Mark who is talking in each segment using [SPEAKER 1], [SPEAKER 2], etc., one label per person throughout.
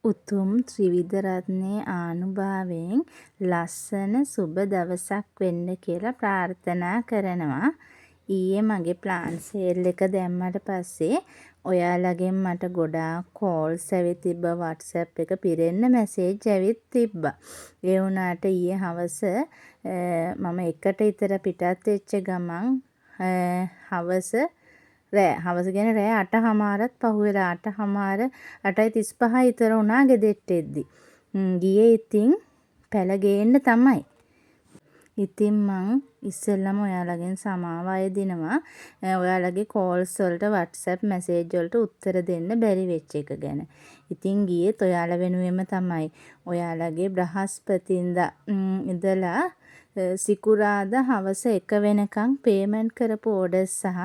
[SPEAKER 1] උතුම් ත්‍රිවිධ රත්නයේ ආනුභාවයෙන් ලස්සන සුබ දවසක් වෙන්න කියලා ප්‍රාර්ථනා කරනවා. ඊයේ මගේ ප්ලාන් සේල් එක දැම්මට පස්සේ ඔයාලගෙන් මට ගොඩාක් කෝල්ස් ඇවිත් තිබ්බා, WhatsApp එක පිරෙන්න මැසේජ් ඇවිත් තිබ්බා. ඒ වුණාට ඊයේ හවස මම එකට විතර පිටත් වෙච්ච ගමන් හවස කියන්නේ රෑ 8:00මාරත් පහුවෙලා 8:00මාර 8:35 විතර වුණා ගෙදෙට්ට එද්දි. ගියේ ඉතින් පැල ගේන්න තමයි. ඉතින් මං ඉස්සෙල්ලම ඔයාලගෙන් සමාව අයදිනවා. ඔයාලගේ කෝල්ස් වලට WhatsApp මැසේජ් වලට උත්තර දෙන්න බැරි වෙච්ච එක ගැන. ඉතින් ගියේත් ඔයාලා වෙනුවෙන්ම තමයි. ඔයාලගේ බ්‍රහස්පතින්දා ඉඳලා සිකුරාදා හවස 1 වෙනකන් පේමන්ට් කරපු ඕඩර්ස් සහ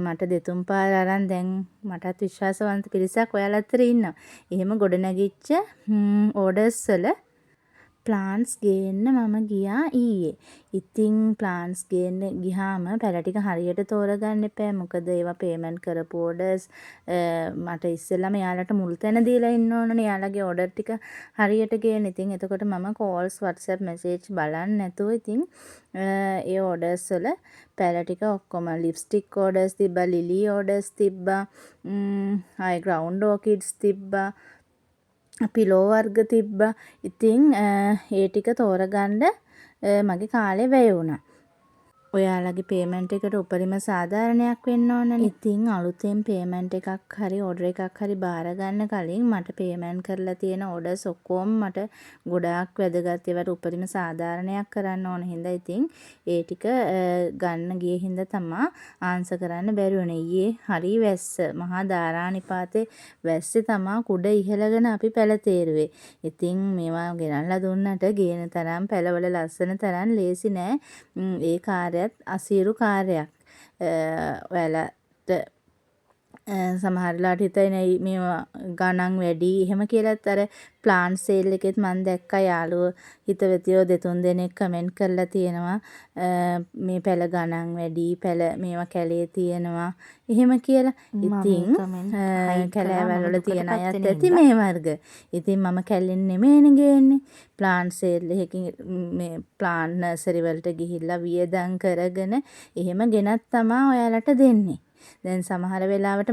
[SPEAKER 1] මට දෙතුන් පාර අරන් දැන් මටත් විශ්වාසවන්ත පිරිසක් ඔයාලා අතර ඉන්නවා. එහෙම ගොඩනැගිච්ච ඕඩර්ස් වල ප්ලාන්ස් ගේන්න මම ගියා ඊයේ. ඉතින් ප්ලාන්ස් ගේන්න ගියාම පැල ටික හරියට තෝරගන්න එපා. මොකද ඒවා පේමන්ට් කරපු ඕඩර්ස් මට ඉස්සෙල්ලාම එයාලට මුල් තැන දීලා ඉන්න ඕනනේ. එයාලගේ ඕඩර් ටික හරියට ගේන්න. ඉතින් එතකොට මම කෝල්ස් WhatsApp මැසේජ් බලන්නේ නැතුව ඉතින් ඒ ඕඩර්ස් වල පැල ටික ඔක්කොම ලිප්ස්ටික් ඕඩර්ස් තිබ්බා, ලිලි ඕඩර්ස් තිබ්බා, ආයි ග්‍රවුන්ඩ් ඕකිඩ්ස් තිබ්බා, පිලෝ වර්ග තිබ්බා. ඉතින් ඒ ටික තෝරගන්න මගේ කාලේ වැය වුණා. ඔයාලගේ පේමන්ට් එකට උපරිම සාධාරණයක් වෙන්න ඕනනේ. ඉතින් අලුතෙන් පේමන්ට් එකක් හරි ඕඩර් එකක් හරි බාර ගන්න කලින් මට පේමන්ට් කරලා තියෙන ඕඩර්ස් ඔක්කොම මට ගොඩාක් වැදගත්. ඒවට උපරිම සාධාරණයක් කරන්න ඕන හින්දා ඉතින් ඒ ටික ගන්න ගියේ හින්දා තමයි ආන්සර් කරන්න බැරි වුණේ. ඊයේ හරි වැස්ස, මහා ධාරානිපාතේ වැස්සේ තමයි කුඩ ඉහළගෙන අපි පැලතේරුවේ. ඉතින් මේවා ගෙනල්ලා දුන්නට ගේන තරම් පැලවල ලස්සන තරම් ලේසි නෑ. ඒ කාර්යය අසීරු කාර්යයක්. ඔයාලට සමහරලාට හිතෙන්නේ මේවා ගණන් වැඩි එහෙම කියලාත් අර ප්ලාන් සේල් එකෙත් මම දැක්කා යාළුවෝ හිතවතියෝ දෙතුන් දෙනෙක් කමෙන්ට් කරලා තියෙනවා මේ පැල ගණන් වැඩි, පැල මේවා කැලේ තියෙනවා එහෙම කියලා. ඉතින් කැලෑවල් වල තියෙන අයත් ඇති මේ වර්ග. ඉතින් මම කැලෙන් නෙමෙයිනේ ගේන්නේ. ප්ලාන් සේල් එකකින් මේ ප්ලාන් නර්සරි වලට ගිහිල්ලා වියදම් කරගෙන එහෙම ගෙනත් තමයි ඔයාලට දෙන්නේ. දැන් සමහර වෙලාවට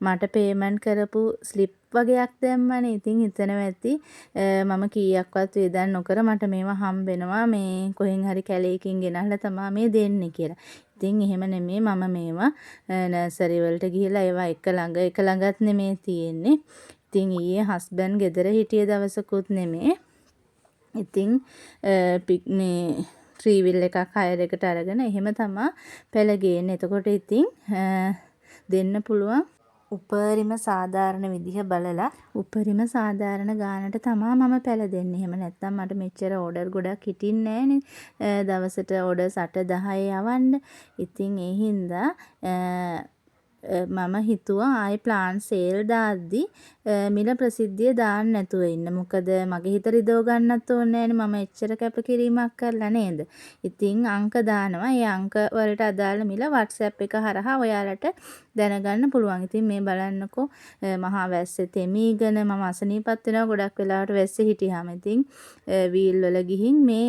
[SPEAKER 1] මට පේමන්ට් කරපු ස්ලිප් වගේක් දැම්මනේ. ඉතින් හිතනවා ඇති මම කීයක්වත් වේදන් නොකර මට මේවා හම්බෙනවා මේ කොහෙන් හරි කැලේකින් ගෙනල්ලා තමයි මේ දෙන්නේ කියලා. ඉතින් එහෙම නෙමෙයි මම මේවා නර්සරි වලට ගිහිල්ලා ඒවා එක ළඟත් නෙමෙයි තියෙන්නේ. ඉතින් ඊයේ හස්බන්ඩ් ගෙදර හිටිය දවසකුත් නෙමෙයි. ඉතින් මේ ත්‍රිවිල් එකක් හයර් එකට අරගෙන එහෙම තමයි පැල ගේන්නේ. එතකොට ඉතින් දෙන්න පුළුවන් උපරිම සාධාරණ විදිහ බලලා උපරිම සාධාරණ ගානට තමයි මම පැල දෙන්නේ. එහෙම නැත්නම් මට මෙච්චර ඕඩර් ගොඩක් හිටින්නේ නැහනේ. දවසට ඕඩර්ස් 8-10 යවන්න. ඉතින් ඒ හින්දා මම හිතුවා ආයි ප්ලාන් සේල් දාද්දි මිල ප්‍රසිද්ධිය දාන්න නැතුව ඉන්න. මොකද මගේ හිත රිදව ගන්නත් ඕනේ නැහැනේ. මම එච්චර කැපකිරීමක් කරලා නේද. ඉතින් අංක දානවා. ඒ අංක වලට අදාළ මිල WhatsApp එක හරහා ඔයාලට දැනගන්න පුළුවන්. ඉතින් මේ බලන්නකෝ මහා වැස්සේ තෙමීගෙන මම අසනීපත් වෙනවා ගොඩක් වෙලාවට වැස්සේ හිටියාම. ඉතින් වීල් වල ගිහින් මේ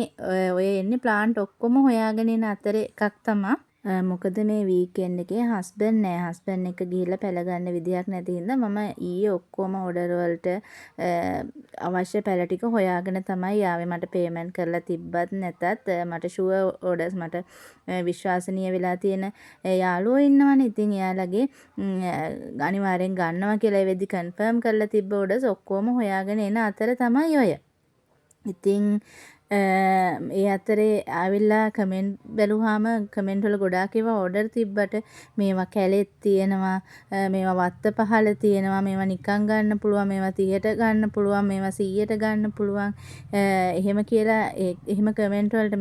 [SPEAKER 1] ඔය එන්නේ ප්ලාන්ට් ඔක්කොම හොයාගෙන ඉන අතරේ එකක් තමයි. මොකද මේ වීකෙන්ඩ් එකේ හස්බන්ඩ් නෑ. හස්බන්ඩ් එක ගිහිල්ලා පැල ගන්න විදියක් නැති හින්දා මම ඊයේ ඔක්කොම ඕඩර් වලට අවශ්‍ය පැල ටික හොයාගෙන තමයි ආවේ. මට පේමන්ට් කරලා තිබ්බත් නැතත් මට ෂුවර් ඕඩර්ස් මට විශ්වාසනීය වෙලා තියෙන යාළුවෝ ඉන්නවනේ. ඉතින් එයාලගේ අනිවාර්යෙන් ගන්නවා කියලා ඒ වෙද්දි කන්ෆර්ම් කරලා තිබ්බ ඕඩර්ස් ඔක්කොම හොයාගෙන එන අතර තමයි ඔය. ඉතින් ඒ අතරේ ආවිල්ලා කමෙන්ට් බැලුවාම කමෙන්ට් වල ගොඩාක් ඒවා ඕඩර් තිබ්බට මේවා කැලෙත් තියෙනවා, මේවා වත්ත පහල තියෙනවා, මේවා නිකන් ගන්න පුළුවන්, මේවා 30ට ගන්න පුළුවන්, මේවා 100ට ගන්න පුළුවන්. එහෙම කියලා එහෙම කමෙන්ට් වලට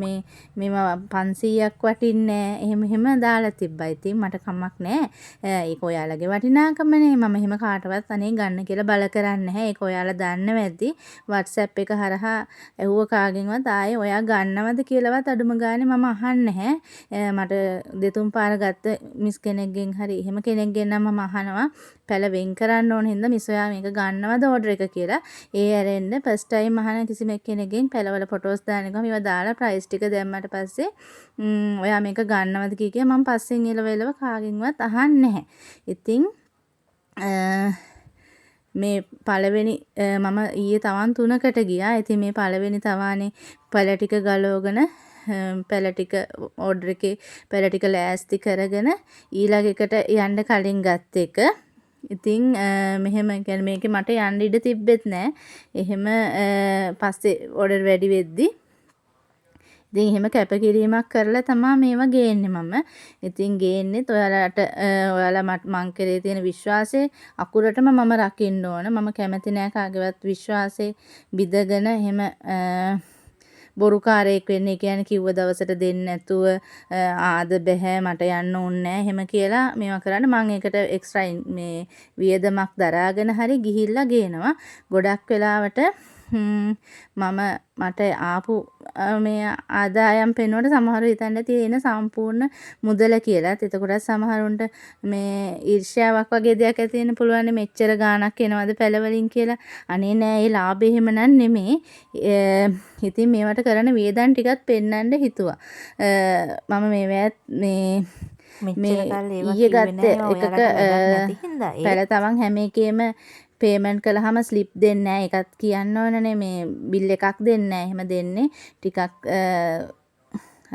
[SPEAKER 1] මේවා 500ක් වටින්නේ එහෙම දාලා තිබ්බා. ඉතින් මට කමක් නැහැ. ඒක ඔයාලගේ වටිනාකමනේ. මම එහෙම කාටවත් අනේ ගන්න කියලා බල කරන්නේ නැහැ. ඒක ඔයාලා දන්නව ඇති. WhatsApp එක හරහා ඇහුව කාගෙන්වත් වුණත් ආයේ ඔයා ගන්නවද කියලාවත් අඩුම ගානේ මම අහන්නේ නැහැ. මට දෙතුන් පාර ගත්ත මිස් කෙනෙක්ගෙන් හරි එහෙම කෙනෙක්ගෙන් නම් මම අහනවා පැල වෙන් කරන්න ඕන හින්දා මිස් ඔයා මේක ගන්නවද ඕඩර් එක කියලා. ඒ ඇරෙන්න ෆස්ට් ටයිම් අහන කිසිම කෙනෙක්ගෙන් පැලවල ෆොටෝස් දාන එක මේවා දාලා ප්‍රයිස් ටික දැම්මට පස්සේ ඔයා මේක ගන්නවද කිය මම පස්සෙන් එලව කාගෙන්වත් අහන්නේ නැහැ. ඉතින් මේ පළවෙනි මම ඊයේ තවන් 3කට ගියා. ඉතින් මේ පළවෙනි තවානේ පැල ටික ගලවගෙන පැල ටික ඕඩර් එකේ පැල ටික ලෑස්ති කරගෙන ඊළඟ එකට යන්න කලින් ගත්ත එක. ඉතින් මෙහෙම කියන්නේ මේකේ මට යන්න ඉඩ තිබ්බෙත් නෑ. එහෙම පස්සේ ඕඩර් වැඩි වෙද්දි ඉතින් එහෙම කැපකිරීමක් කරලා තමයි මේවා ගේන්නේ මම. ඉතින් ගේන්නෙත් ඔයාලා මං කරේ තියෙන විශ්වාසය අකුරටම මම රකින්න ඕන. මම කැමති නෑ කාගේවත් විශ්වාසය බිඳගෙන එහෙම බොරුකාරයෙක් වෙන්න. ඒ කියන්නේ කිව්ව දවසට දෙන්නේ නැතුව ආද බෑ මට යන්න ඕනේ නෑ එහෙම කියලා මේවා කරන්න මම ඒකට එක්ස්ට්‍රා මේ වියදමක් දරාගෙන හරි ගිහිල්ලා ගේනවා. ගොඩක් වෙලාවට මට ආපු මේ ආදායම් පෙන්වුවට සමහරව හිතන්න තියෙන සම්පූර්ණ මුදල කියලා. එතකොට සමහරුන්ට මේ ඊර්ෂ්‍යාවක් වගේ දෙයක් ඇති වෙන්න පුළුවන් මෙච්චර ගාණක් එනවද පැලවලින් කියලා. අනේ නෑ ඒ ලාභෙ එහෙම නන් නෙමෙයි. ඉතින් මේවට කරන වියදම් ටිකත් පෙන්වන්න හිතුවා. මම මේ ඊයේ ගත්ත එකක පැල තමන් හැම එකේම පේමන්ට් කළාම ස්ලිප් දෙන්නේ නැහැ. ඒකත් කියන්න ඕනනේ මේ බිල් එකක් දෙන්නේ නැහැ. එහෙම දෙන්නේ ටිකක්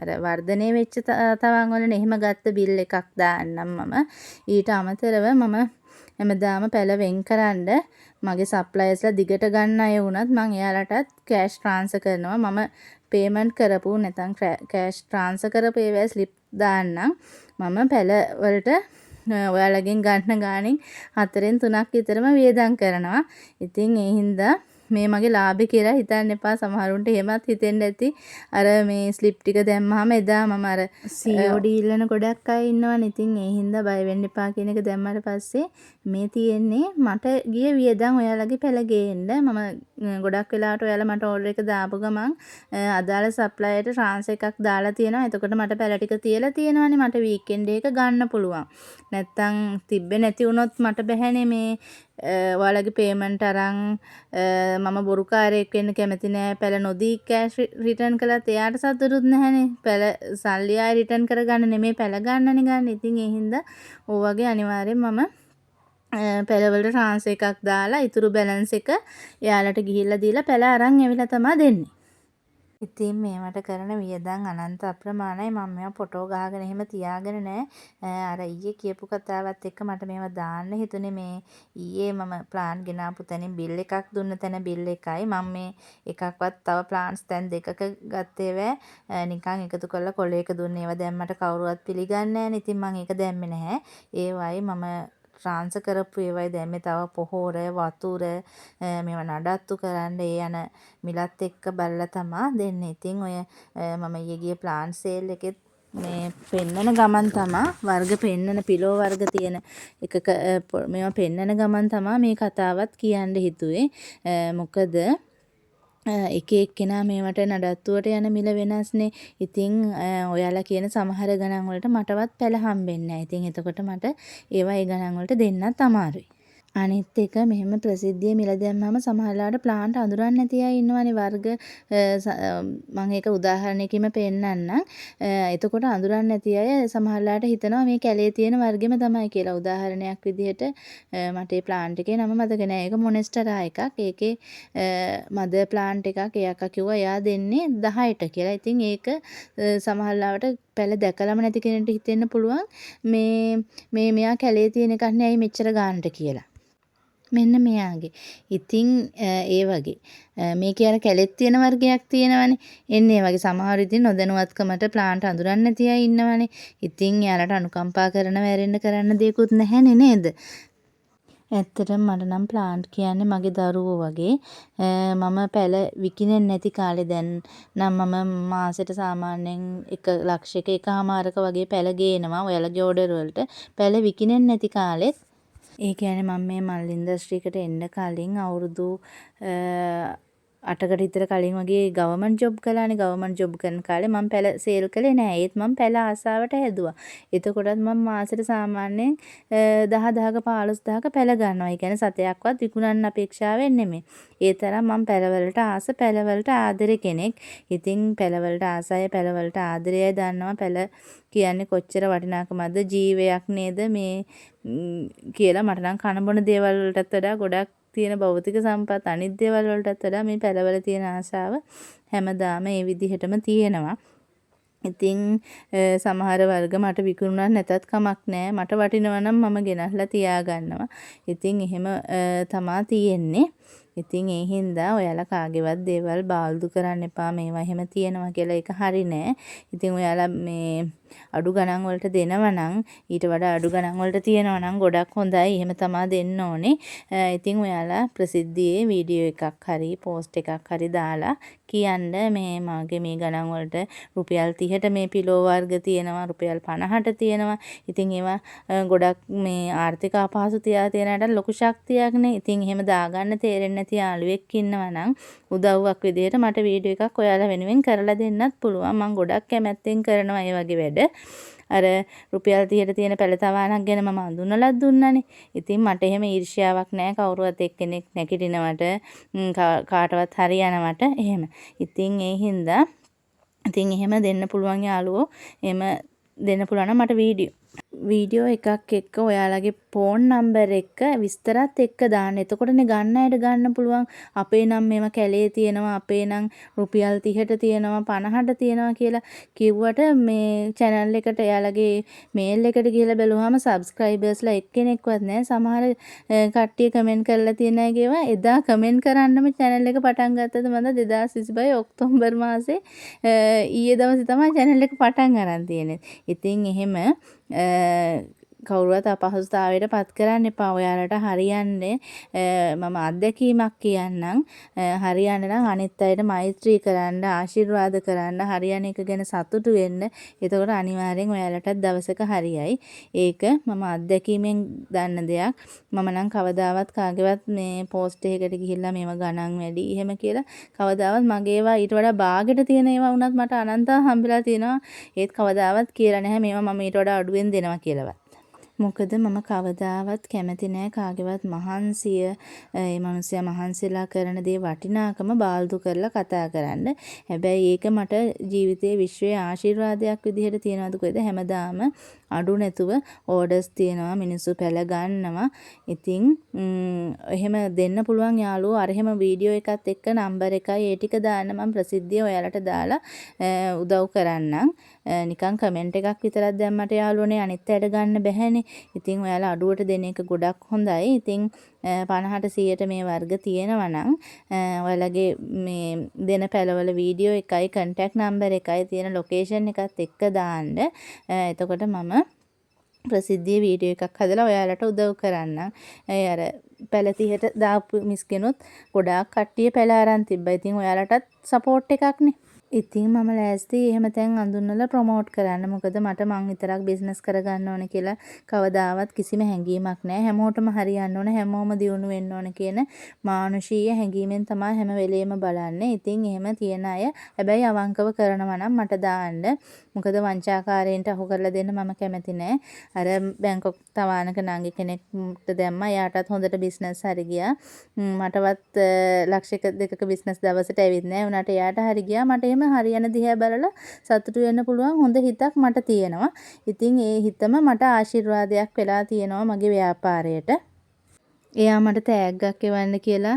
[SPEAKER 1] අර වර්ධනය වෙච්ච තවන් වලනේ එහෙම ගත්ත බිල් එකක් දාන්නම් මම. ඊට අමතරව මම හැමදාම පැල වෙන්කරනද මගේ සප්ලයර්ස්ලා දිගට ගන්න අය වුණත් මම එයාලටත් කෑෂ් ට්‍රාන්ස්ෆර් කරනවා. මම පේමන්ට් කරපු නැත්නම් කෑෂ් ට්‍රාන්ස්ෆර් කරපු ඒවා ස්ලිප් දාන්නම්. මම පැල වලට ඔයාලගෙන් ගන්න ගාණෙන් 4න් 3ක් විතරම වියදම් කරනවා. ඉතින් ඒ හින්දා මේ මගේ ලාභේ කියලා හිතන්න එපා. සමහරුන්ට එහෙමත් හිතෙන්න ඇති. අර මේ ස්ලිප් ටික දැම්මහම එදා මම අර COD ඉල්ලන ගොඩක් අය ඉන්නවනේ. ඉතින් ඒ හින්දා බය වෙන්න එපා කියන එක දැම්මට පස්සේ මේ තියෙන්නේ මට ගිය වියදම් ඔයාලගේ පැල ගේන්න. මම ගොඩක් වෙලාවට ඔයාලා මට ඕඩර් එක දාපු ගමන් අදාළ සප්ලයර්ට ට්‍රාන්ස් එකක් දාලා තියෙනවා. එතකොට මට පැල ටික තියලා තියෙනවානේ. මට වීකෙන්ඩ් එක ගන්න පුළුවන්. නැත්තම් තිබ්බේ නැති වුණොත් මට බැහැනේ මේ ඔයාලගේ පේමන්ට් අරන් මම බොරුකාරයෙක් වෙන්න කැමති නෑ. පැල නොදී කෑෂ් රිටර්න් කළත් එයාට සතුටුත් නැහැනේ. පැල සල්ලි ආයෙ රිටර්න් කරගන්න නෙමෙයි පැල ගන්නනේ ගන්න. ඉතින් ඒ හින්දා ඕ වගේ අනිවාර්යෙන් මම පැලවලට ට්‍රාන්ස් එකක් දාලා ඉතුරු බැලන්ස් එක එයාලට ගිහිල්ලා දීලා පැල අරන් ඇවිල්ලා තමයි දෙන්නේ. ඉතින් මේවට කරන වියදම් අනන්ත අප්‍රමාණයි. මම මේවා ෆොටෝ ගහගෙන එහෙම තියාගෙන නෑ. අර ඊයේ කියපු කතාවත් එක්ක මට මේවා දාන්න හිතුනේ. මේ ඊයේ මම ප්ලාන් ගෙනාපු තැනින් බිල් එකක් දුන්න තැන බිල් එකයි. මම මේ එකක්වත් තව ප්ලාන්ස් තැන් දෙකක ගත්තේ නෑ. නිකන් එකතු කරලා කොලයක දුන්නේ. ඒවා දැම්මට කවුරුවත් පිළිගන්නේ නෑනේ. ඉතින් මම ඒක දැම්මේ නැහැ. ඒ වයි මම ට්‍රාන්ස්ෆර් කරපු ඒවයි දැම්මේ තව පොහොර වතුර මේවා නඩත්තු කරන්න ඒ යන මිලත් එක්ක බලලා තමා දෙන්නේ. ඉතින් ඔය මම ඊයේ ගිය ප්ලාන් සේල් එකෙත් මේ පෙන්නන ගමන් තමා වර්ග පෙන්නන පිලෝ වර්ග තියෙන එකක මේවා පෙන්නන ගමන් තමා මේ කතාවත් කියන්න හිතුවේ. මොකද එක එක්කෙනා මේවට නඩත්තුවට යන මිල වෙනස්නේ. ඉතින් ඔයාලා කියන සමහර ගණන් වලට මටවත් පැල හම්බෙන්නේ නැහැ. ඉතින් එතකොට මට ඒවා ඒ ගණන් වලට දෙන්නත් අමාරුයි. අනිත් එක මෙහෙම ප්‍රසිද්ධියේ මිල දැම්මම සමහරලාට ප්ලාන්ට් අඳුරන්නේ නැති අය ඉන්නවනේ වර්ග මම ඒක උදාහරණයකින්ම පෙන්නන්නම්. එතකොට අඳුරන්නේ නැති අය සමහරලාට හිතනවා මේ කැලේ තියෙන වර්ගෙම තමයි කියලා. උදාහරණයක් විදිහට මට ඒ ප්ලාන්ට් එකේ නම මතක නැහැ. ඒක මොනෙස්ටරා එකක්. ඒකේ මදර් ප්ලාන්ට් එකක් එයාක කිව්වා එයා දෙන්නේ 10ට කියලා. ඉතින් ඒක සමහරලාට පැල දැකලම නැති කෙනෙක්ට හිතෙන්න පුළුවන් මේ මෙයා කැලේ තියෙන එකක් නේ ඇයි මෙච්චර ගානට කියලා. මෙන්න මෙයාගේ. ඉතින් ඒ වගේ මේකේ අර කැලෙත් තියෙන වර්ගයක් තියෙනවනේ. එන්නේ වගේ සමහර ඉතින් නොදැනුවත්කමට ප්ලාන්ට් අඳුරන්නේ නැති අය ඉන්නවනේ. ඉතින් යාලට අනුකම්පා කරන වැරෙන්න කරන්න දෙයක්වත් නැහැනේ නේද? ඇත්තටම මට නම් ප්ලාන්ට් කියන්නේ මගේ දරුවෝ වගේ. මම පැල විකිනෙන්නේ නැති කාලේ දැන් නම් මම මාසෙට සාමාන්‍යයෙන් 1 ලක්ෂයක එකමාරක වගේ පැල ගේනවා. ඔයාලගේ ඕඩර් වලට පැල විකිනෙන්නේ නැති කාලෙත් ඒ කියන්නේ මම මේ මල් ඉන්ඩස්ට්‍රි එකට එන්න කලින් අවුරුදු 8කට විතර කලින් වගේ ගවර්න්මන්ට් ජොබ් කළානේ. ගවර්න්මන්ට් ජොබ් කරන කාලේ මම පැල සේල් කළේ නෑ. ඒත් මම පැල ආසාවට හැදුවා. එතකොටත් මම මාසෙට සාමාන්‍යයෙන් 10,000ක 15,000ක පැල ගන්නවා. ඒ කියන්නේ සතයක්වත් විකුණන්න අපේක්ෂාවෙන් නෙමෙයි. ඒ තරම් මම පැලවලට ආස, පැලවලට ආදරේ කෙනෙක්. ඉතින් පැලවලට ආසයි, පැලවලට ආදරයයි දන්නවා. පැල කියන්නේ කොච්චර වටිනාකමක්ද, ජීවයක් නේද මේ කියලා මට නම් කන බොන දේවල් වලටත් වඩා ගොඩක් තියෙන භෞතික සම්පත් අනිත් දේවල් වලටත් වඩා මේ පැලවල තියෙන ආශාව හැමදාම ඒ විදිහටම තියෙනවා. ඉතින් සමහර වර්ග මට විකුණුණා නැතත් කමක් නැහැ. මට වටිනවා නම් මම ගෙනල්ලා තියාගන්නවා. ඉතින් එහෙම තමා තියෙන්නේ. ඉතින් ඒ හින්දා ඔයාලා කාගේවත් දේවල් බාල්දු කරන්න එපා. මේවා එහෙම තියෙනවා කියලා ඒක හරි නෑ. ඉතින් ඔයාලා මේ අඩු ගණන් වලට දෙනවා නම් ඊට වඩා අඩු ගණන් වලට තියනවා නම් ගොඩක් හොඳයි. එහෙම තමා දෙන්න ඕනේ. ඉතින් ඔයාලා ප්‍රසිද්ධියේ වීඩියෝ එකක් හරි පෝස්ට් එකක් හරි දාලා කියන්න මේ මගේ මේ ගණන් වලට රුපියල් 30ට මේ පිලෝ වර්ග තියෙනවා, රුපියල් 50ට තියෙනවා. ඉතින් ඒවා ගොඩක් මේ ආර්ථික අපහසුතාවය තියෙනට ලොකු ශක්තියක්නේ. ඉතින් එහෙම දාගන්න තේරෙන්නේ නැති යාළුවෙක් ඉන්නවා නම් උදව්වක් විදිහට මට වීඩියෝ එකක් ඔයාලා වෙනුවෙන් කරලා දෙන්නත් පුළුවන්. මම ගොඩක් කැමැත්තෙන් කරනවා මේ වගේ වැඩ. අර රුපියල් 30ට තියෙන පැලතවාණක් ගැන මම අඳුනලා දුන්නානේ. ඉතින් මට එහෙම ඊර්ෂ්‍යාවක් නැහැ කවුරුවත් එක්කෙනෙක් නැගිටිනවට කාටවත් හරියනවට එහෙම. ඉතින් ඒ හින්දා ඉතින් එහෙම දෙන්න පුළුවන් යාළුවෝ එහෙම දෙන්න පුළුවන් නම් මට වීඩියෝ එකක් එක්ක ඔයාලගේ ෆෝන් නම්බර් එක විස්තරත් එක්ක දාන්න. එතකොටනේ ගන්න අයට ගන්න පුළුවන්. අපේ නම් මේවා කැලේ තියෙනවා, අපේ නම් රුපියල් 30ට තියෙනවා, 50ට තියෙනවා කියලා කිව්වට මේ channel එකට එයාලගේ මේල් එකට ගිහලා බැලුවාම subscribersලා එක්කෙනෙක්වත් නැහැ. සමහර කට්ටිය කමෙන්ට් කරලා තියෙන අයගේව එදා කමෙන්ට් කරන්නම channel එක පටන් ගත්තද මන්ද 2025 ඔක්තෝබර් මාසේ ඊයේ දවසේ තමයි channel එක පටන් ගන්න තියෙන්නේ. ඉතින් එහෙම කවුරුවත් අපහසුතාවයට පත් කරන්න එපා. ඔයාලට හරියන්නේ මම අත්දැකීමක් කියන්නම්. හරියන්න නම් අනිත් අයට මෛත්‍රී කරන්න, ආශිර්වාද කරන්න, හරියන එක ගැන සතුටු වෙන්න. එතකොට අනිවාර්යෙන් ඔයාලටත් දවසක හරියයි. ඒක මම අත්දැකීමෙන් දන්න දෙයක්. මම නම් කවදාවත් කාගේවත් මේ පෝස්ට් එකකට ගිහිල්ලා මේව ගණන් වැඩි එහෙම කියලා කවදාවත් මගේ ඒවා ඊට වඩා බාගෙට තියෙන ඒවා වුණත් මට අනන්තව හම්බෙලා තියෙනවා. ඒත් කවදාවත් කියලා නැහැ මේවා මම ඊට වඩා අඩුවෙන් දෙනවා කියලාවත්. මොකද මම කවදාවත් කැමති නෑ කාගේවත් මහන්සිය ඒ මනුස්සයා මහන්සිලා කරන දේ වටිනාකම බාල්දු කරලා කතා කරන්න. හැබැයි ඒක මට ජීවිතයේ විශ්වයේ ආශිර්වාදයක් විදිහට තියනවාද කොහෙද හැමදාම අඩු නැතුව ඕඩර්ස් තියෙනවා, මිනිස්සු පැල ගන්නවා. ඉතින් එහෙම දෙන්න පුළුවන් යාළුවෝ අර එහෙම වීඩියෝ එකත් එක්ක නම්බර් එකයි ඒ ටික දාන්න මම ප්‍රසිද්ධිය ඔයාලට දාලා උදව් කරන්නම්. නිකන් කමෙන්ට් එකක් විතරක් දැම්මට යාළුවනේ අනිත් අයට ගන්න බැහැනේ. ඉතින් ඔයාලා අඩුවට දෙන එක ගොඩක් හොඳයි. ඉතින් 50ට 100ට මේ වර්ග තියෙනවා නම් ඔයාලගේ මේ දෙන පැලවල වීඩියෝ එකයි කන්ටැක්ට් නම්බර් එකයි තියෙන ලොකේෂන් එකත් එක්ක දාන්න. එතකොට මම ප්‍රසිද්ධියේ වීඩියෝ එකක් හදලා ඔයාලට උදව් කරන්නම්. අර පැල 30ට දාපු මිස්කෙනුත් ගොඩාක් කට්ටිය පැල අරන් තිබ්බා. ඉතින් ඔයාලටත් සපෝට් එකක්නේ. ඉතින් මම ලෑස්ති එහෙම තැන් අඳුන්වලා ප්‍රොමෝට් කරන්න. මොකද මට මං විතරක් බිස්නස් කරගන්න ඕන කියලා කවදාවත් කිසිම හැඟීමක් නැහැ. හැමෝටම හරියන්න ඕන, හැමෝම දියුණු වෙන්න ඕන කියන මානුෂීය හැඟීමෙන් තමයි හැම වෙලේම බලන්නේ. ඉතින් එහෙම තියන අය හැබැයි අවංකව කරනවා නම් මට දාන්න. මොකද වංචාකාරයන්ට අහු කරලා දෙන්න මම කැමති නැහැ. අර බැංකොක් තවානක නංගි කෙනෙක්ට දැම්මා. එයාටත් හොඳට බිස්නස් හරි ගියා. මටවත් ලක්ෂයක දෙකක බිස්නස් දවසට ඇවිත් නැහැ. උනාට එයාට හරි ගියා. මට හරියන දිහා බලලා සතුටු වෙන්න පුළුවන් හොඳ හිතක් මට තියෙනවා. ඉතින් ඒ හිතම මට ආශිර්වාදයක් වෙලා තියෙනවා මගේ ව්‍යාපාරයට. එයා මට තෑග්ගක් එවන්න කියලා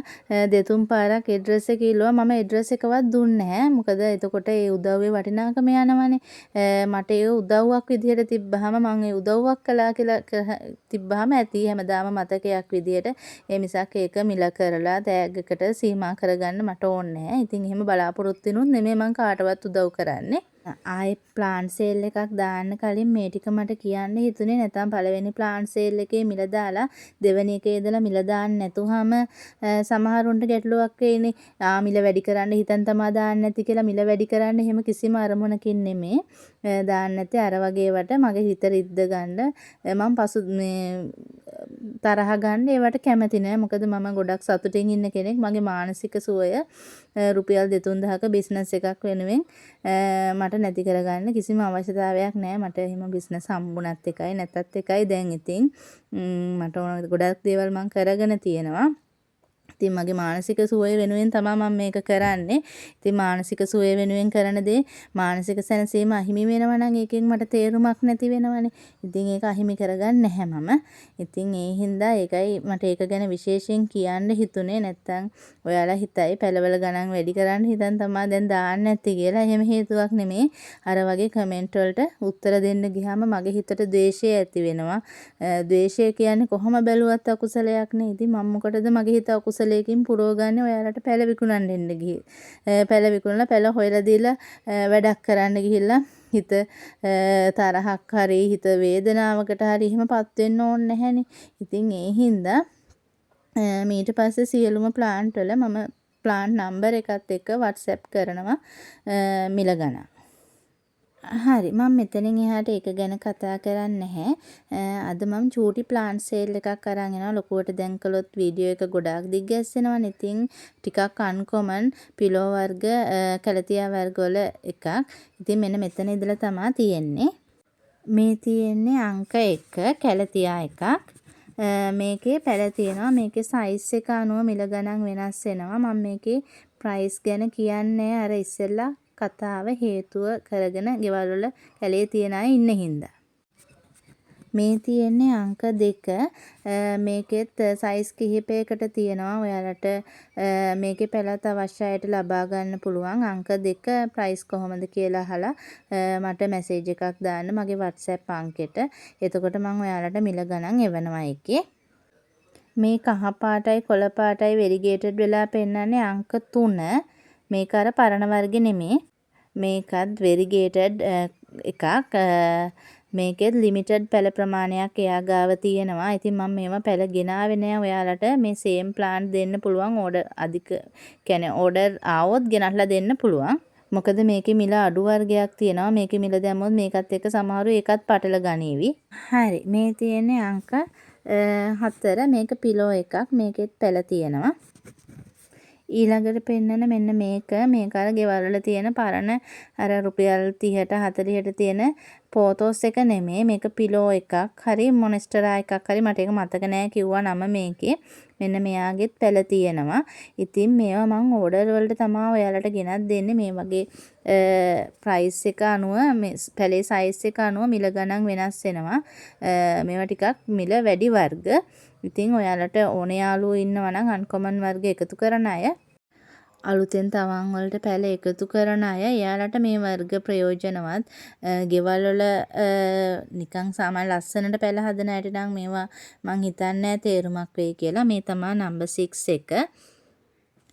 [SPEAKER 1] දෙතුන් පාරක් ඇඩ්‍රස් එක ඉල්ලුවා. මම ඇඩ්‍රස් එකවත් දුන්නේ නැහැ. මොකද එතකොට ඒ උදව්වේ වටිනාකම යනවනේ. මට ඒ උදව්වක් විදිහට තිබ්බහම මම ඒ උදව්වක් කළා කියලා තිබ්බහම ඇති හැමදාම මතකයක් විදිහට. ඒ මිසක් ඒක මිල කරලා තෑග්ගකට සීමා කරගන්න මට ඕනේ නැහැ. ඉතින් එහෙම බලාපොරොත්තු වෙනුත් නෙමෙයි මම කාටවත් උදව් කරන්නේ. ආයේ ප්ලාන් සේල් එකක් දාන්න කලින් මේ ටික මට කියන්න හිතුනේ නැත්නම් පළවෙනි ප්ලාන් සේල් එකේ මිල දාලා දෙවෙනි එකේ ඉඳලා මිල දාන්න නැතුවම සමහරුන්ට ගැටලුවක් වෙයිනේ. මිල වැඩි කරන්න හිතන් තමා දාන්න නැති කියලා මිල වැඩි කරන්න එහෙම කිසිම අරමුණකින් නෙමේ. දාන්න නැති අර වගේ වට මගේ හිත රිද්ද ගන්න මම පසු මේ තරහ ගන්න ඒවට කැමති නෑ. මොකද මම ගොඩක් සතුටින් ඉන්න කෙනෙක්. මගේ මානසික සුවය රුපියල් 2-3000ක බිස්නස් එකක් වෙනුවෙන් මට නැති කරගන්න කිසිම අවශ්‍යතාවයක් නෑ. මට එහෙම බිස්නස් හම්බුණත් එකයි නැතත් එකයි. දැන් ඉතින් මට ඕන ගොඩක් දේවල් මම කරගෙන තියෙනවා. ඉතින් මගේ මානසික සුවය වෙනුවෙන් තමයි මම මේක කරන්නේ. ඉතින් මානසික සුවය වෙනුවෙන් කරන දේ මානසික සැනසීම අහිමි වෙනවා නම් ඒකෙන් මට තේරුමක් නැති වෙනවනේ. ඉතින් ඒක අහිමි කරගන්නේ නැහැ මම. ඉතින් ඒ හින්දා ඒකයි මට ඒක ගැන විශේෂයෙන් කියන්න හිතුනේ. නැත්තම් ඔයාලා හිතයි පළවල ගණන් වැඩි කරන්න හිතන් තමයි දැන් දාන්න නැති කියලා. එහෙම හේතුවක් නෙමේ. අර වගේ කමෙන්ට් වලට උත්තර දෙන්න ගියාම මගේ හිතට ද්වේෂය ඇති වෙනවා. ද්වේෂය කියන්නේ කොහොම බැලුවත් අකුසලයක් නේ. ඉතින් මම මොකටද මගේ හිත අකුසලයකින් පුරවගන්නේ ඔයාලට පැල විකුණන්න දෙන්න ගිහින්. පැල විකුණලා පැල හොයලා දීලා වැඩක් කරන්න ගිහිල්ලා හිත තරහක් හරි හිත වේදනාවකට හරි එහෙමපත් වෙන්න ඕනේ නැහැනේ. ඉතින් ඒ හින්දා ඊට පස්සේ සියලුම ප්ලාන්ට් වල මම ප්ලාන්ට් නම්බර් එකත් එක්ක WhatsApp කරනවා මිල ගණන්. හරි මම මෙතනින් එහාට ඒක ගැන කතා කරන්නේ නැහැ. අද මම චූටි ප්ලාන් සේල් එකක් අරන් එනවා. ලොකුවට දැන් කළොත් වීඩියෝ එක ගොඩාක් දිග්ගැස්සෙනවනේ. ඉතින් ටිකක් අන්කොමන් පිලෝ වර්ග කැලතියා වර්ග වල එකක්. ඉතින් මෙන්න මෙතන ඉඳලා තමයි තියෙන්නේ. මේ තියෙන්නේ අංක 1 කැලතියා එකක්. මේකේ පැල තියෙනවා. මේකේ සයිස් එක අනුව මිල ගණන් වෙනස් වෙනවා. මම මේකේ ප්‍රයිස් ගැන කියන්නේ අර ඉස්සෙල්ලා කතාව හේතුව කරගෙන ගෙවල් වල කැලේ තියන අය ඉන්න හින්දා. මේ තියෙන්නේ අංක 2. මේකෙත් සයිස් කිහිපයකට තියෙනවා. ඔයාලට මේකේ පැලත් අවශ්‍ය අයට ලබා ගන්න පුළුවන්. අංක 2 ප්‍රයිස් කොහොමද කියලා අහලා මට මැසේජ් එකක් දාන්න මගේ WhatsApp අංකෙට. එතකොට මම ඔයාලට මිල ගණන් එවනවා එකේ. මේ කහ පාටයි කොළ පාටයි වෙරිගේටඩ් වෙලා පෙන්නන්නේ අංක 3. මේක අර පරණ වර්ගෙ නෙමේ. මේකත් වෙරිගේටඩ් එකක්. මේකෙත් ලිමිටඩ් පැල ප්‍රමාණයක් එයා ගාව තියෙනවා. ඉතින් මම මේවා පැල ගෙනාවේ නෑ. ඔයාලට මේ සේම් ප්ලාන්ට් දෙන්න පුළුවන්. ඕඩර් අධික කියන්නේ ඕඩර් ආවොත් ගෙනල්ලා දෙන්න පුළුවන්. මොකද මේකේ මිල අඩු වර්ගයක් තියෙනවා. මේකේ මිල දැම්මොත් මේකත් එක්ක සමහරු ඒකත් පටල ගනීවි. හරි මේ තියෙන්නේ අංක 4. මේක පිලෝ එකක්. මේකෙත් පැල තියෙනවා. ඊළඟට පෙන්නන මෙන්න මේක අර ගෙවල් වල තියෙන පරණ අර රුපියල් 30ට 40ට තියෙන පෝතෝස් එක නෙමෙයි. මේක පිලෝ එකක්. හරි මොනස්ටරා එකක් හරි මට ඒක මතක නෑ කිව්වා නම මේකේ. මෙන්න මෙයාගෙත් පැල තියෙනවා. ඉතින් මේවා මම ඕඩර් වලට තමයි ඔයාලට ගෙනත් දෙන්නේ. මේ වගේ ප්‍රයිස් එක අනුව මේ පැලේ සයිස් එක අනුව මිල ගණන් වෙනස් වෙනවා. මේවා ටිකක් මිල වැඩි වර්ග. ඉතින් ඔයාලට ඕන යාළුවෝ ඉන්නවා නම් අන්කොමන් වර්ග එකතු කරන අය අලුතෙන් තවන් වලට පැල එකතු කරන අය එයාලට මේ වර්ග ප්‍රයෝජනවත්. ගෙවල් වල නිකන් සාමාන්‍ය ලස්සනට පැල හදන අයට නම් මේවා මං හිතන්නේ තේරුමක් වෙයි කියලා. මේ තමයි නම්බර් 6 එක.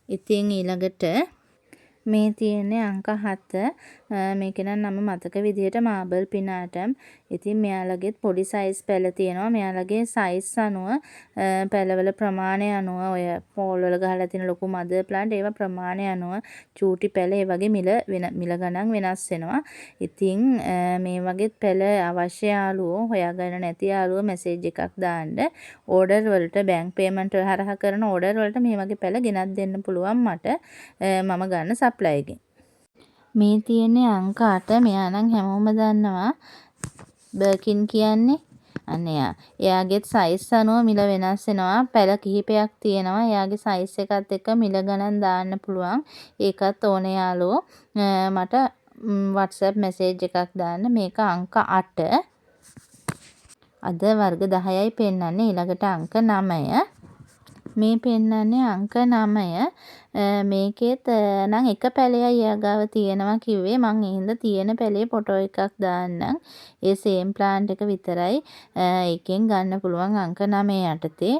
[SPEAKER 1] ඉතින් ඊළඟට මේ තියෙන්නේ අංක 7. මේකේ නම් නම මතක විදිහට මාබල් පිනාටම්. ඉතින් මෙයාලගෙත් පොඩි සයිස් පැල තියෙනවා. මෙයාලගේ සයිස් අනුව පැලවල ප්‍රමාණය අනුව ඔය පෝල් වල ගහලා තියෙන ලොකු මදර් ප්ලාන්ට් ඒවා ප්‍රමාණය අනුව චූටි පැල ඒ වගේ මිල ගණන් වෙනස් වෙනවා. ඉතින් මේ වගේ පැල අවශ්‍ය යාළුවෝ හොයාගන්න නැති යාළුවෝ මැසේජ් එකක් දාන්න. ඕඩර් වලට බැංක් පේමන්ට් හරහා කරන ඕඩර් වලට මේ වගේ පැල ගෙනත් දෙන්න පුළුවන් මට. මම ගන්න සප්ලයි එකෙන්. මේ තියෙන්නේ අංක 8. මෙයා නම් හැමෝම දන්නවා. බර්කින් කියන්නේ අන්න එයාගෙත් සයිස් අනුව මිල වෙනස් වෙනවා. පැල කිහිපයක් තියෙනවා. එයාගේ සයිස් එකත් එක්ක මිල ගණන් දාන්න පුළුවන්. ඒකත් ඕනේ යාළුවෝ මට WhatsApp මැසේජ් එකක් දාන්න. මේක අංක 8. අද වර්ග 10යි පෙන්නන්නේ. ඊළඟට අංක 9. මේ පෙන්නන්නේ අංක 9. මේකෙත් නම් එක පැලයයි එයාගාව තියෙනවා කිව්වේ. මං ඒ හින්දා තියෙන පැලේ ෆොටෝ එකක් දාන්නම්. ඒ සේම් ප්ලාන්ට් එක විතරයි ඒකෙන් ගන්න පුළුවන් අංක 9 යටතේ.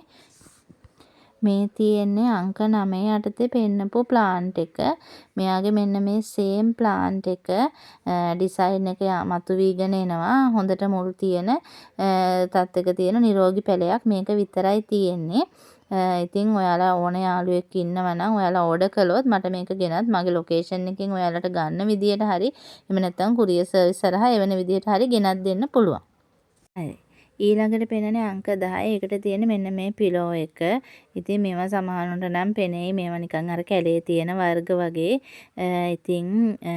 [SPEAKER 1] මේ තියෙන්නේ අංක 9 යටතේ පෙන්නපු ප්ලාන්ට් එක. මෙයාගේ මෙන්න මේ සේම් ප්ලාන්ට් එක ඩිසයින් එක මතුවීගෙන එනවා. හොඳට මුල් තියෙන තත්ත්වයක තියෙන නිරෝගී පැලයක් මේක විතරයි තියෙන්නේ. ඉතින් ඔයාලා ඕන යාළුවෙක් ඉන්නවා නම් ඔයාලා ඕඩර් කළොත් මට මේක ගෙනත් මගේ ලොකේෂන් එකකින් ඔයාලට ගන්න විදියට හරි එහෙම නැත්නම් කුරියර් සර්විස් හරහා එවන විදියට හරි ගෙනත් දෙන්න පුළුවන්. හරි. ඊළඟට පෙනෙන්නේ අංක 10. ඒකට තියෙන මෙන්න මේ පිලෝ එක. ඉතින් මේවා සමහරවිට නම් පෙනෙයි මේවා නිකන් අර කැලේ තියෙන වර්ග වගේ. ඉතින්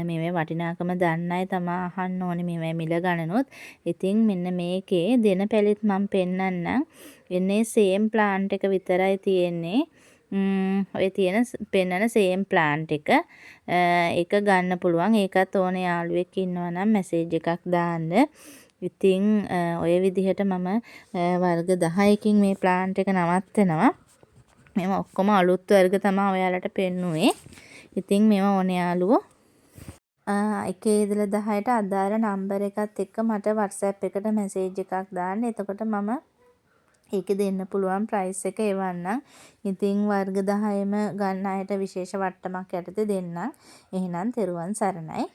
[SPEAKER 1] මේවේ වටිනාකම දන්න අය තමයි අහන්න ඕනේ මේවා මිල ගණනුත්. ඉතින් මෙන්න මේකේ දෙන පැලෙත් මම පෙන්නන්නම්. එන්නේ සේම් ප්ලාන්ට් එක විතරයි තියෙන්නේ. ඔය තියෙන පෙන්නන සේම් ප්ලාන්ට් එක. ඒක ගන්න පුළුවන්. ඒකත් ඕනේ යාළුවෙක් ඉන්නවා නම් මැසේජ් එකක් දාන්න. ඉතින් ඔය විදිහට මම වර්ග 10කින් මේ ප්ලාන්ට් එක නවත්තනවා. මේවා ඔක්කොම අලුත් වර්ග තමයි ඔයාලට පෙන්නුවේ. ඉතින් මේවා ඕන යාළුවෝ 1 ඉඳලා 10ට අදාළ නම්බර් එකත් එක්ක මට WhatsApp එකට මැසේජ් එකක් දාන්න. එතකොට මම ඒකේ දෙන්න පුළුවන් ප්‍රයිස් එක එවන්නම්. ඉතින් වර්ග 10ම ගන්න අයට විශේෂ වට්ටමක් යටතේ දෙන්නම්. එහෙනම් තෙරුවන් සරණයි.